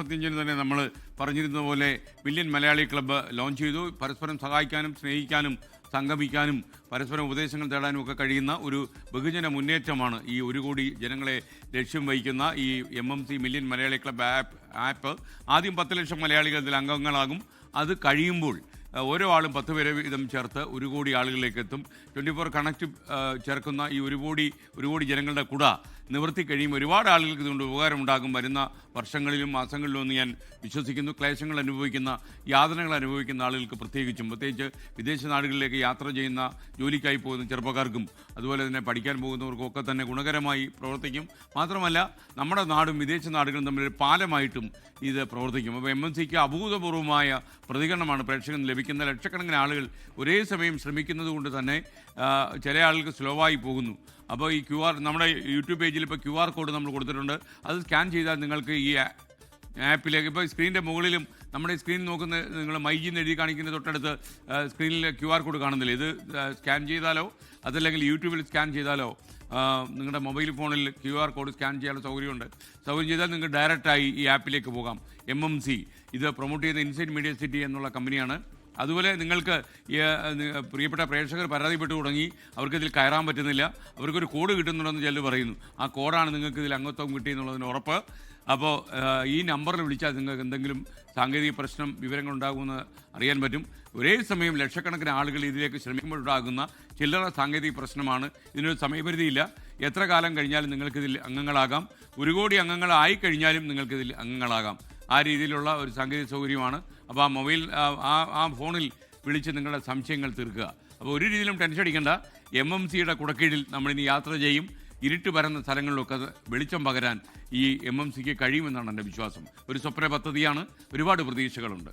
ിന് തന്നെ നമ്മൾ പറഞ്ഞിരുന്ന പോലെ മില്യൻ മലയാളി ക്ലബ്ബ് ലോഞ്ച് ചെയ്തു. പരസ്പരം സഹായിക്കാനും സ്നേഹിക്കാനും സംഗമിക്കാനും പരസ്പരം ഉപദേശങ്ങൾ തേടാനും ഒക്കെ കഴിയുന്ന ഒരു ബഹുജന മുന്നേറ്റമാണ് ഈ 1 കോടി ജനങ്ങളെ ലക്ഷ്യം വഹിക്കുന്ന ഈ MMC million Malayali club app. ആദ്യം 10 ലക്ഷം മലയാളികൾ ഇതിൽ അംഗങ്ങളാകും. അത് കഴിയുമ്പോൾ ഓരോ ആളും 10 പേരെ വീതം ചേർത്ത് 1 കോടി ആളുകളിലേക്ക് എത്തും. 24 കണക്റ്റ് ചേർക്കുന്ന ഈ 1 കോടി ജനങ്ങളുടെ കുട നിവർത്തി കഴിയും. ഒരുപാട് ആളുകൾക്ക് ഇതുകൊണ്ട് ഉപകാരമുണ്ടാകും. വരുന്ന വർഷങ്ങളിലും മാസങ്ങളിലും ഒന്ന് ഞാൻ വിശ്വസിക്കുന്നു. ക്ലേശങ്ങൾ അനുഭവിക്കുന്ന, യാതനകൾ അനുഭവിക്കുന്ന ആളുകൾക്ക് പ്രത്യേകിച്ച് വിദേശ നാടുകളിലേക്ക് യാത്ര ചെയ്യുന്ന, ജോലിക്കായി പോകുന്ന ചെറുപ്പക്കാർക്കും അതുപോലെ തന്നെ പഠിക്കാൻ പോകുന്നവർക്കും ഒക്കെ തന്നെ ഗുണകരമായി പ്രവർത്തിക്കും. മാത്രമല്ല നമ്മുടെ നാടും വിദേശ നാടുകളും തമ്മിലൊരു പാലമായിട്ടും ഇത് പ്രവർത്തിക്കും. അപ്പോൾ MMCക്ക് അഭൂതപൂർവമായ പ്രതികരണമാണ് പ്രേക്ഷകന് ലഭിക്കുന്ന. ലക്ഷക്കണക്കിന് ആളുകൾ ഒരേ സമയം ശ്രമിക്കുന്നത് കൊണ്ട് തന്നെ ചില ആളുകൾക്ക് സ്ലോ ആയി പോകുന്നു. അപ്പോൾ ഈ നമ്മുടെ യൂട്യൂബ് പേജിൽ ഇപ്പോൾ QR കോഡ് നമ്മൾ കൊടുത്തിട്ടുണ്ട്. അത് സ്കാൻ ചെയ്താൽ നിങ്ങൾക്ക് ഈ ആപ്പിലേക്ക് ഇപ്പോൾ സ്ക്രീനിൻ്റെ മുകളിലും നമ്മുടെ സ്ക്രീൻ നോക്കുന്ന നിങ്ങൾ മൈജിന്ന് എഴുതി കാണിക്കുന്ന തൊട്ടടുത്ത് സ്ക്രീനിൽ QR കോഡ് കാണുന്നില്ല. ഇത് സ്കാൻ ചെയ്താലോ അതല്ലെങ്കിൽ യൂട്യൂബിൽ സ്കാൻ ചെയ്താലോ നിങ്ങളുടെ മൊബൈൽ ഫോണിൽ QR കോഡ് സ്കാൻ ചെയ്യാനുള്ള സൗകര്യമുണ്ട്. സൗകര്യം ചെയ്താൽ നിങ്ങൾക്ക് ഡയറക്റ്റായി ഈ ആപ്പിലേക്ക് പോകാം. MMC ഇത് പ്രൊമോട്ട് ചെയ്യുന്ന ഇൻസൈഡ് മീഡിയ സിറ്റി എന്നുള്ള കമ്പനിയാണ്. അതുപോലെ നിങ്ങൾക്ക് പ്രിയപ്പെട്ട പ്രേക്ഷകർ പരാതിപ്പെട്ടു തുടങ്ങി, അവർക്കിതിൽ കയറാൻ പറ്റുന്നില്ല, അവർക്കൊരു കോഡ് കിട്ടുന്നുണ്ടെന്ന് ചിലർ പറയുന്നു. ആ കോഡാണ് നിങ്ങൾക്ക് ഇതിൽ അംഗത്വം കിട്ടിയെന്നുള്ളതിന് ഉറപ്പ്. അപ്പോൾ ഈ നമ്പറിൽ വിളിച്ചാൽ നിങ്ങൾക്ക് എന്തെങ്കിലും സാങ്കേതിക പ്രശ്നം വിവരങ്ങളുണ്ടാകുമെന്ന് അറിയാൻ പറ്റും. ഒരേ സമയം ലക്ഷക്കണക്കിന് ആളുകൾ ഇതിലേക്ക് ശ്രമിക്കുമ്പോഴുണ്ടാകുന്ന ചില്ലറ സാങ്കേതിക പ്രശ്നമാണ്. ഇതിനൊരു സമയപരിധിയില്ല. എത്ര കാലം കഴിഞ്ഞാലും നിങ്ങൾക്കിതിൽ അംഗങ്ങളാകാം. 1 കോടി അംഗങ്ങളായി കഴിഞ്ഞാലും നിങ്ങൾക്കിതിൽ അംഗങ്ങളാകാം. ആ രീതിയിലുള്ള ഒരു സാങ്കേതിക സൗകര്യമാണ്. അപ്പോൾ ആ ഫോണിൽ വിളിച്ച് നിങ്ങളുടെ സംശയങ്ങൾ തീർക്കുക. അപ്പോൾ ഒരു രീതിയിലും ടെൻഷൻ അടിക്കേണ്ട. MMCയുടെ കുടക്കീഴിൽ നമ്മളിനി യാത്ര ചെയ്യും. ഇരുട്ട് പരന്ന സ്ഥലങ്ങളിലൊക്കെ വെളിച്ചം പകരാൻ ഈ MMCക്ക് കഴിയുമെന്നാണ് എൻ്റെ വിശ്വാസം. ഒരു സ്വപ്ന പദ്ധതിയാണ്. ഒരുപാട് പ്രതീക്ഷകളുണ്ട്.